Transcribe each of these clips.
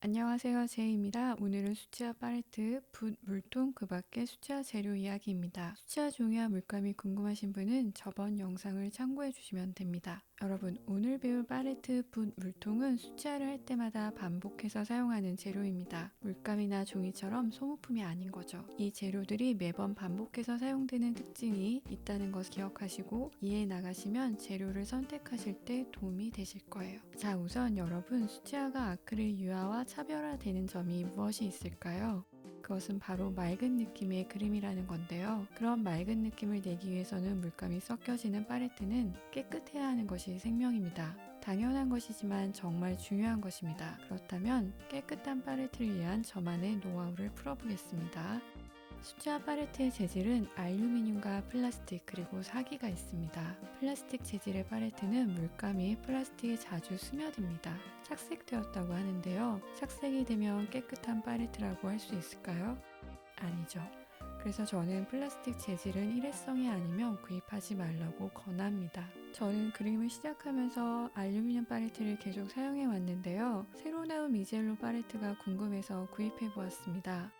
안녕하세요. 제이입니다. 오늘은 수채화 팔레트, 붓, 물통, 그 밖의 수채화 재료 이야기입니다. 수채화 종이와 물감이 궁금하신 분은 저번 영상을 참고해 주시면 됩니다. 여러분, 오늘 배울 팔레트, 붓, 물통은 수채화를 할 때마다 반복해서 사용하는 재료입니다. 물감이나 종이처럼 소모품이 아닌 거죠. 이 재료들이 매번 반복해서 사용되는 특징이 있다는 것을 기억하시고 이해해 나가시면 재료를 선택하실 때 도움이 되실 거예요. 자, 우선 여러분, 수채화가 아크릴 유화와 차별화되는 점이 무엇이 있을까요? 그것은 바로 맑은 느낌의 그림이라는 건데요. 그런 맑은 느낌을 내기 위해서는 물감이 섞여지는 팔레트는 깨끗해야 하는 것이 생명입니다. 당연한 것이지만 정말 중요한 것입니다. 그렇다면 깨끗한 팔레트를 위한 저만의 노하우를 풀어보겠습니다. 수채화 팔레트의 재질은 알루미늄과 플라스틱 그리고 사기가 있습니다. 플라스틱 재질의 팔레트는 물감이 플라스틱에 자주 스며듭니다. 착색되었다고 하는데요. 착색이 되면 깨끗한 팔레트라고 할 수 있을까요? 아니죠. 그래서 저는 플라스틱 재질은 일회성이 아니면 구입하지 말라고 권합니다. 저는 그림을 시작하면서 알루미늄 팔레트를 계속 사용해 왔는데요. 새로 나온 미젤로 팔레트가 궁금해서 구입해 보았습니다.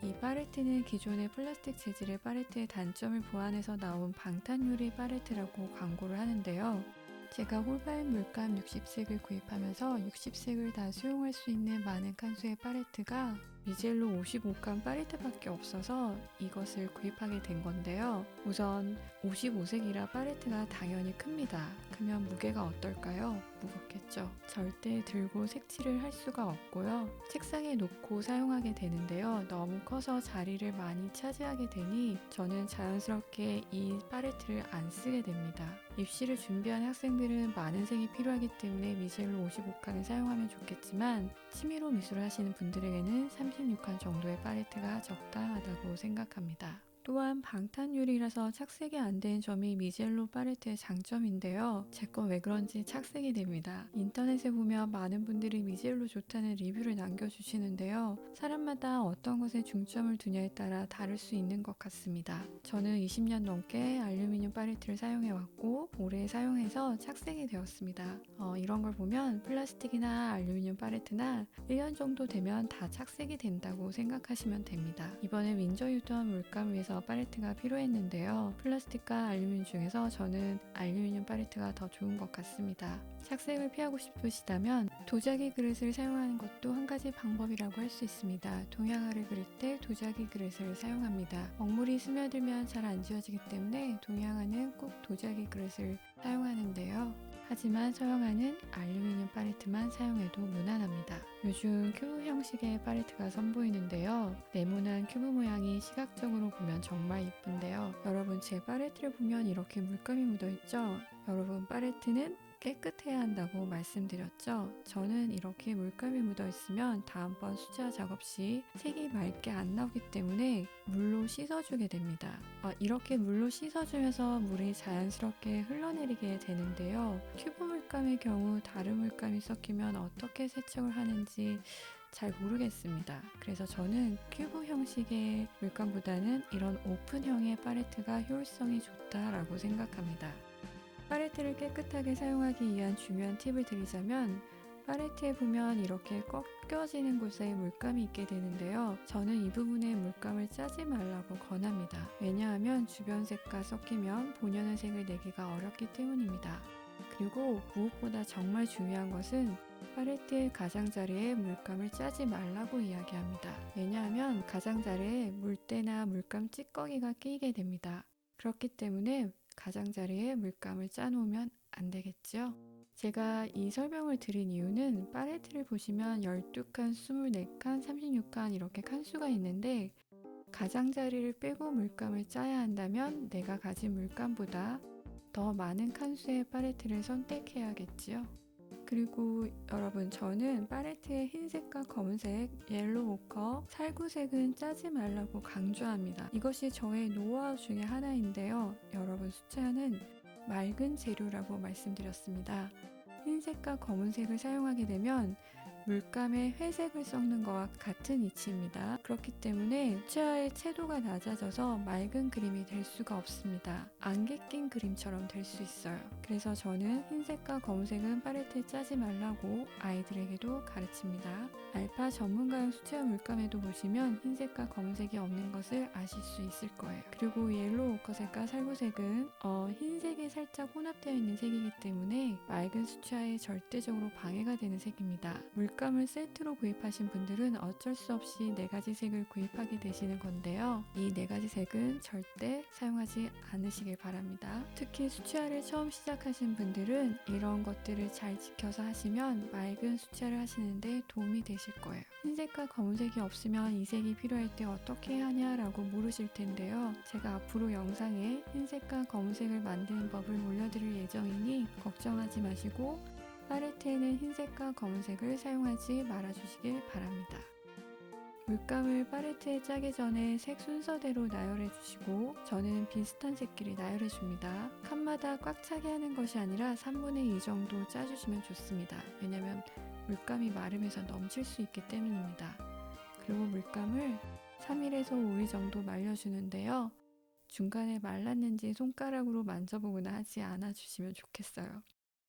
이 팔레트는 기존의 플라스틱 재질의 팔레트의 단점을 보완해서 나온 방탄유리 팔레트라고 광고를 하는데요. 제가 홀바인 물감 60색을 구입하면서 60색을 다 수용할 수 있는 많은 칸수의 팔레트가 미젤로 55칸 팔레트밖에 없어서 이것을 구입하게 된 건데요. 우선 55색이라 팔레트가 당연히 큽니다. 크면 무게가 어떨까요? 무겁겠죠. 절대 들고 색칠을 할 수가 없고요. 책상에 놓고 사용하게 되는데요. 너무 커서 자리를 많이 차지하게 되니 저는 자연스럽게 이 팔레트를 안 쓰게 됩니다. 입시를 준비한 학생들은 많은 색이 필요하기 때문에 미젤로 55칸을 사용하면 좋겠지만 취미로 미술을 하시는 분들에게는 36칸 정도의 팔레트가 적당하다고 생각합니다. 또한 방탄유리라서 착색이 안 되는 점이 미젤로 팔레트의 장점인데요. 제 건 왜 그런지 착색이 됩니다. 인터넷에 보면 많은 분들이 미젤로 좋다는 리뷰를 남겨주시는데요. 사람마다 어떤 것에 중점을 두냐에 따라 다를 수 있는 것 같습니다. 저는 20년 넘게 알루미늄 팔레트를 사용해왔고 오래 사용해서 착색이 되었습니다. 이런 걸 보면 플라스틱이나 알루미늄 팔레트나 1년 정도 되면 다 착색이 된다고 생각하시면 됩니다. 이번에 윈저 유턴 물감을 위해서 팔레트가 필요했는데요. 플라스틱과 알루미늄 중에서 저는 알루미늄 팔레트가 더 좋은 것 같습니다. 착색을 피하고 싶으시다면 도자기 그릇을 사용하는 것도 한 가지 방법이라고 할 수 있습니다. 동양화를 그릴 때 도자기 그릇을 사용합니다. 먹물이 스며들면 잘 안 지워지기 때문에 동양화는 꼭 도자기 그릇을 사용하는데요. 하지만 서양화는 알루미늄 팔레트만 사용해도 무난합니다. 요즘 큐브 형식의 팔레트가 선보이는데요. 네모난 큐브 모양이 시각적으로 보면 정말 이쁜데요. 여러분, 제 팔레트를 보면 이렇게 물감이 묻어있죠? 여러분, 팔레트는 깨끗해야 한다고 말씀드렸죠? 저는 이렇게 물감이 묻어 있으면 다음번 수채화 작업 시 색이 맑게 안 나오기 때문에 물로 씻어주게 됩니다. 이렇게 물로 씻어주면서 물이 자연스럽게 흘러내리게 되는데요. 큐브 물감의 경우 다른 물감이 섞이면 어떻게 세척을 하는지 잘 모르겠습니다. 그래서 저는 큐브 형식의 물감보다는 이런 오픈형의 팔레트가 효율성이 좋다라고 생각합니다. 팔레트를 깨끗하게 사용하기 위한 중요한 팁을 드리자면 팔레트에 보면 이렇게 꺾여지는 곳에 물감이 있게 되는데요. 저는 이 부분에 물감을 짜지 말라고 권합니다. 왜냐하면 주변 색과 섞이면 본연의 색을 내기가 어렵기 때문입니다. 그리고 무엇보다 정말 중요한 것은 팔레트의 가장자리에 물감을 짜지 말라고 이야기합니다. 왜냐하면 가장자리에 물때나 물감 찌꺼기가 끼게 됩니다. 그렇기 때문에 가장자리에 물감을 짜놓으면 안 되겠죠? 제가 이 설명을 드린 이유는 팔레트를 보시면 12칸, 24칸, 36칸 이렇게 칸수가 있는데 가장자리를 빼고 물감을 짜야 한다면 내가 가진 물감보다 더 많은 칸수의 팔레트를 선택해야겠지요? 그리고 여러분, 저는 팔레트의 흰색과 검은색, 옐로우 오커, 살구색은 짜지 말라고 강조합니다. 이것이 저의 노하우 중에 하나인데요. 여러분, 수채화는 맑은 재료라고 말씀드렸습니다. 흰색과 검은색을 사용하게 되면 물감의 회색을 섞는 것과 같은 이치입니다. 그렇기 때문에 수채화의 채도가 낮아져서 맑은 그림이 될 수가 없습니다. 안개 낀 그림처럼 될 수 있어요. 그래서 저는 흰색과 검은색은 팔레트에 짜지 말라고 아이들에게도 가르칩니다. 알파 전문가용 수채화 물감에도 보시면 흰색과 검은색이 없는 것을 아실 수 있을 거예요. 그리고 옐로우 오커색과 살구색은 흰색이 살짝 혼합되어 있는 색이기 때문에 맑은 수채화에 절대적으로 방해가 되는 색입니다. 물감을 세트로 구입하신 분들은 어쩔 수 없이 4가지 색을 구입하게 되시는 건데요. 이 4가지 색은 절대 사용하지 않으시길 바랍니다. 특히 수채화를 처음 시작하신 분들은 이런 것들을 잘 지켜서 하시면 맑은 수채화를 하시는데 도움이 되실 거예요. 흰색과 검은색이 없으면 이 색이 필요할 때 어떻게 하냐라고 물으실 텐데요. 제가 앞으로 영상에 흰색과 검은색을 만드는 법을 올려드릴 예정이니 걱정하지 마시고 팔레트에는 흰색과 검은색을 사용하지 말아주시길 바랍니다. 물감을 팔레트에 짜기 전에 색 순서대로 나열해 주시고 저는 비슷한 색끼리 나열해 줍니다. 칸마다 꽉 차게 하는 것이 아니라 3분의 2 정도 짜주시면 좋습니다. 왜냐면 물감이 마르면서 넘칠 수 있기 때문입니다. 그리고 물감을 3일에서 5일 정도 말려주는데요. 중간에 말랐는지 손가락으로 만져보거나 하지 않아 주시면 좋겠어요.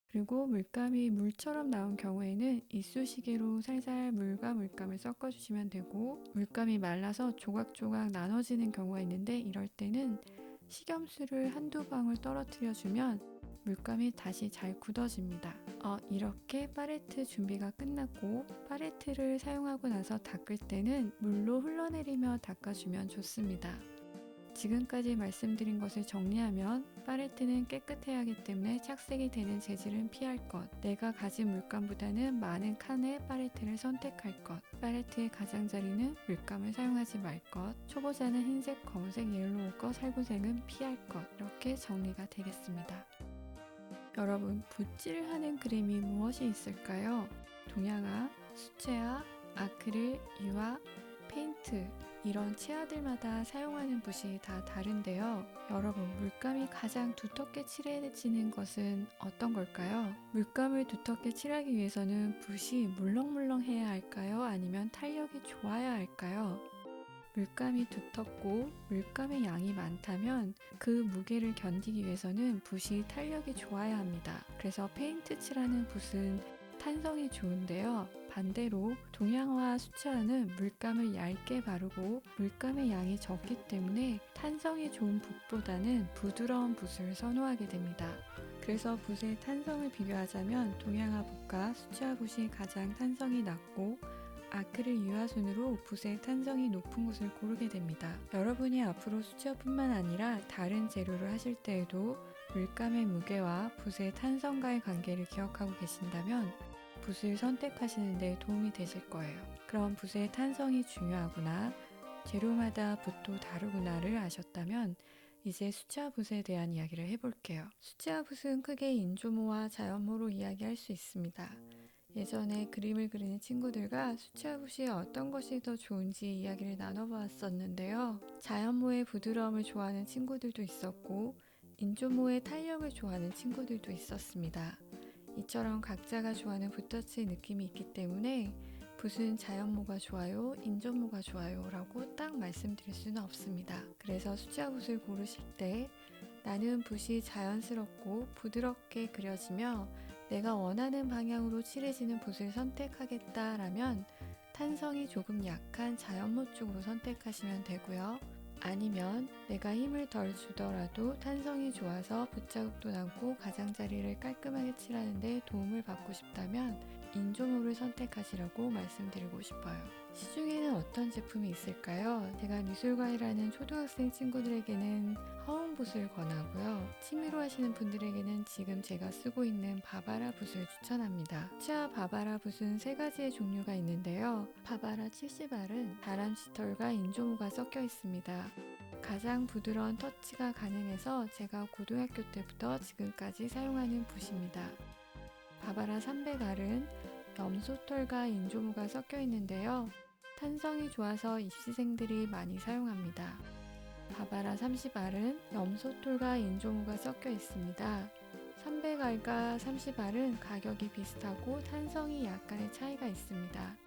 그리고 물감이 물처럼 나온 경우에는 이쑤시개로 살살 물과 물감을 섞어주시면 되고 물감이 말라서 조각조각 나눠지는 경우가 있는데 이럴 때는 식염수를 한두 방울 떨어뜨려주면 물감이 다시 잘 굳어집니다. 이렇게 팔레트 준비가 끝났고 팔레트를 사용하고 나서 닦을 때는 물로 흘러내리며 닦아주면 좋습니다. 지금까지 말씀드린 것을 정리하면 팔레트는 깨끗해야 하기 때문에 착색이 되는 재질은 피할 것, 내가 가진 물감보다는 많은 칸의 팔레트를 선택할 것, 팔레트의 가장자리는 물감을 사용하지 말 것, 초보자는 흰색, 검은색, 옐로우 것, 살구색은 피할 것, 이렇게 정리가 되겠습니다. 여러분, 붓질하는 그림이 무엇이 있을까요? 동양화, 수채화, 아크릴, 유화, 페인트 이런 채화들마다 사용하는 붓이 다 다른데요. 여러분, 물감이 가장 두텁게 칠해지는 것은 어떤 걸까요? 물감을 두텁게 칠하기 위해서는 붓이 물렁물렁해야 할까요? 아니면 탄력이 좋아야 할까요? 물감이 두텁고 물감의 양이 많다면 그 무게를 견디기 위해서는 붓이 탄력이 좋아야 합니다. 그래서 페인트 칠하는 붓은 탄성이 좋은데요. 반대로 동양화 수채화는 물감을 얇게 바르고 물감의 양이 적기 때문에 탄성이 좋은 붓보다는 부드러운 붓을 선호하게 됩니다. 그래서 붓의 탄성을 비교하자면 동양화 붓과 수채화 붓이 가장 탄성이 낮고 아크릴 유화순으로 붓의 탄성이 높은 곳을 고르게 됩니다. 여러분이 앞으로 수채화뿐만 아니라 다른 재료를 하실 때에도 물감의 무게와 붓의 탄성과의 관계를 기억하고 계신다면 붓을 선택하시는 데 도움이 되실 거예요. 그럼 붓의 탄성이 중요하구나, 재료마다 붓도 다르구나를 아셨다면 이제 수채화 붓에 대한 이야기를 해볼게요. 수채화 붓은 크게 인조모와 자연모로 이야기할 수 있습니다. 예전에 그림을 그리는 친구들과 수채화 붓이 어떤 것이 더 좋은지 이야기를 나눠보았었는데요. 자연모의 부드러움을 좋아하는 친구들도 있었고 인조모의 탄력을 좋아하는 친구들도 있었습니다. 이처럼 각자가 좋아하는 붓터치의 느낌이 있기 때문에 붓은 자연모가 좋아요, 인조모가 좋아요 라고 딱 말씀드릴 수는 없습니다. 그래서 수채화 붓을 고르실 때 나는 붓이 자연스럽고 부드럽게 그려지며 내가 원하는 방향으로 칠해지는 붓을 선택하겠다라면 탄성이 조금 약한 자연모 쪽으로 선택하시면 되고요. 아니면 내가 힘을 덜 주더라도 탄성이 좋아서 붓자국도 남고 가장자리를 깔끔하게 칠하는 데 도움을 받고 싶다면 인조모를 선택하시라고 말씀드리고 싶어요. 시중에는 어떤 제품이 있을까요? 제가 미술관이라는 초등학생 친구들에게는 허웅붓을 권하고요. 취미로 하시는 분들에게는 지금 제가 쓰고 있는 바바라 붓을 추천합니다. 수채화 바바라 붓은 3가지의 종류가 있는데요. 바바라 70R은 다람쥐털과 인조모가 섞여 있습니다. 가장 부드러운 터치가 가능해서 제가 고등학교 때부터 지금까지 사용하는 붓입니다. 바바라 300R은 염소털과 인조모가 섞여 있는데요. 탄성이 좋아서 입시생들이 많이 사용합니다. 바바라 30R은 염소털과 인조모가 섞여 있습니다. 300알과 30알은 가격이 비슷하고 탄성이 약간의 차이가 있습니다.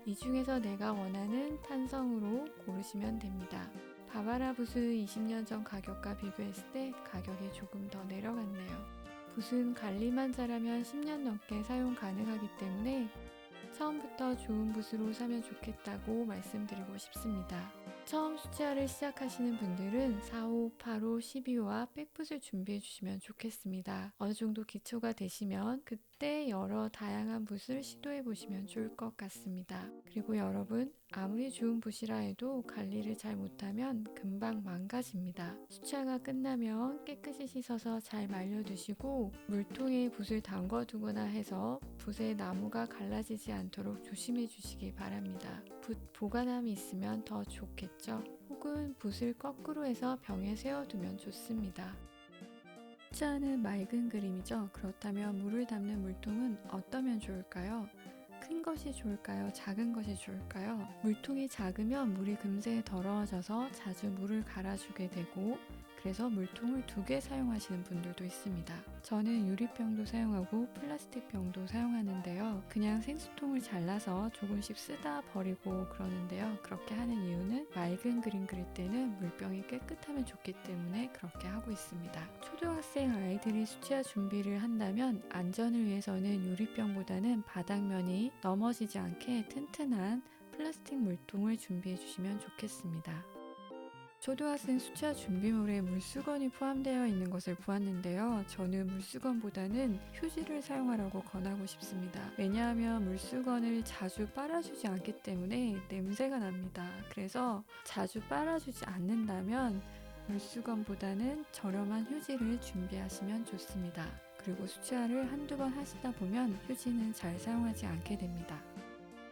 이 중에서 내가 원하는 탄성으로 고르시면 됩니다. 바바라 붓을 20년 전 가격과 비교했을 때 가격이 조금 더 내려갔네요. 붓은 관리만 잘하면 10년 넘게 사용 가능하기 때문에 처음부터 좋은 붓으로 사면 좋겠다고 말씀드리고 싶습니다. 처음 수채화를 시작하시는 분들은 4호, 8호, 12호와 백붓을 준비해 주시면 좋겠습니다. 어느 정도 기초가 되시면 그때 여러 다양한 붓을 시도해 보시면 좋을 것 같습니다. 그리고 여러분, 아무리 좋은 붓이라 해도 관리를 잘 못하면 금방 망가집니다. 수채화가 끝나면 깨끗이 씻어서 잘 말려두시고 물통에 붓을 담궈두거나 해서 붓에 나무가 갈라지지 않도록 조심해 주시기 바랍니다. 붓 보관함이 있으면 더 좋겠죠? 혹은 붓을 거꾸로 해서 병에 세워두면 좋습니다. 수채화는 맑은 그림이죠. 그렇다면 물을 담는 물통은 어떠면 좋을까요? 큰 것이 좋을까요? 작은 것이 좋을까요? 물통이 작으면 물이 금세 더러워져서 자주 물을 갈아주게 되고 그래서 물통을 2개 사용하시는 분들도 있습니다. 저는 유리병도 사용하고 플라스틱 병도 사용하는데요. 그냥 생수통을 잘라서 조금씩 쓰다 버리고 그러는데요. 그렇게 하는 이유는 맑은 그림 그릴 때는 물병이 깨끗하면 좋기 때문에 그렇게 하고 있습니다. 초등학생 아이들이 수채화 준비를 한다면 안전을 위해서는 유리병보다는 바닥면이 넘어지지 않게 튼튼한 플라스틱 물통을 준비해 주시면 좋겠습니다. 초등학생 수채화 준비물에 물수건이 포함되어 있는 것을 보았는데요. 저는 물수건보다는 휴지를 사용하라고 권하고 싶습니다. 왜냐하면 물수건을 자주 빨아주지 않기 때문에 냄새가 납니다. 그래서 자주 빨아주지 않는다면 물수건보다는 저렴한 휴지를 준비하시면 좋습니다. 그리고 수채화를 한두 번 하시다 보면 휴지는 잘 사용하지 않게 됩니다.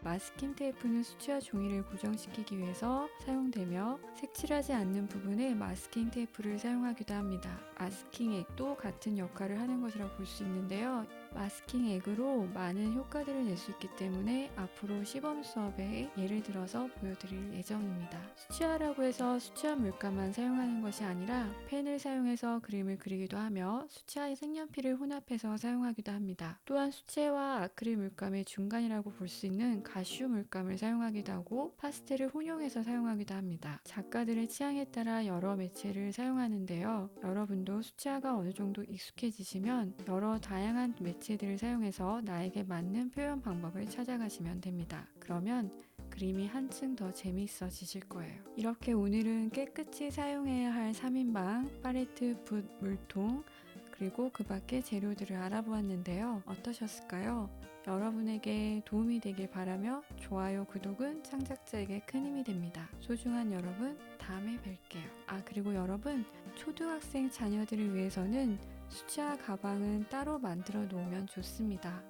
마스킹 테이프는 수채화 종이를 고정시키기 위해서 사용되며 색칠하지 않는 부분에 마스킹 테이프를 사용하기도 합니다. 마스킹 액도 같은 역할을 하는 것이라고 볼 수 있는데요. 마스킹 액으로 많은 효과들을 낼 수 있기 때문에 앞으로 시범 수업에 예를 들어서 보여드릴 예정입니다. 수채화라고 해서 수채화 물감만 사용하는 것이 아니라 펜을 사용해서 그림을 그리기도 하며 수채화 색연필을 혼합해서 사용하기도 합니다. 또한 수채화 아크릴 물감의 중간이라고 볼 수 있는 가슈 물감을 사용하기도 하고 파스텔을 혼용해서 사용하기도 합니다. 작가들의 취향에 따라 여러 매체를 사용하는데요. 여러분도 수채화가 어느 정도 익숙해지시면 여러 다양한 매체들을 사용해서 나에게 맞는 표현 방법을 찾아가시면 됩니다. 그러면 그림이 한층 더 재미있어지실 거예요. 이렇게 오늘은 깨끗이 사용해야 할 3인방, 팔레트, 붓, 물통, 그리고 그 밖의 재료들을 알아보았는데요. 어떠셨을까요? 여러분에게 도움이 되길 바라며 좋아요, 구독은 창작자에게 큰 힘이 됩니다. 소중한 여러분, 다음에 뵐게요. 그리고 여러분, 초등학생 자녀들을 위해서는 수채화 가방은 따로 만들어 놓으면 좋습니다.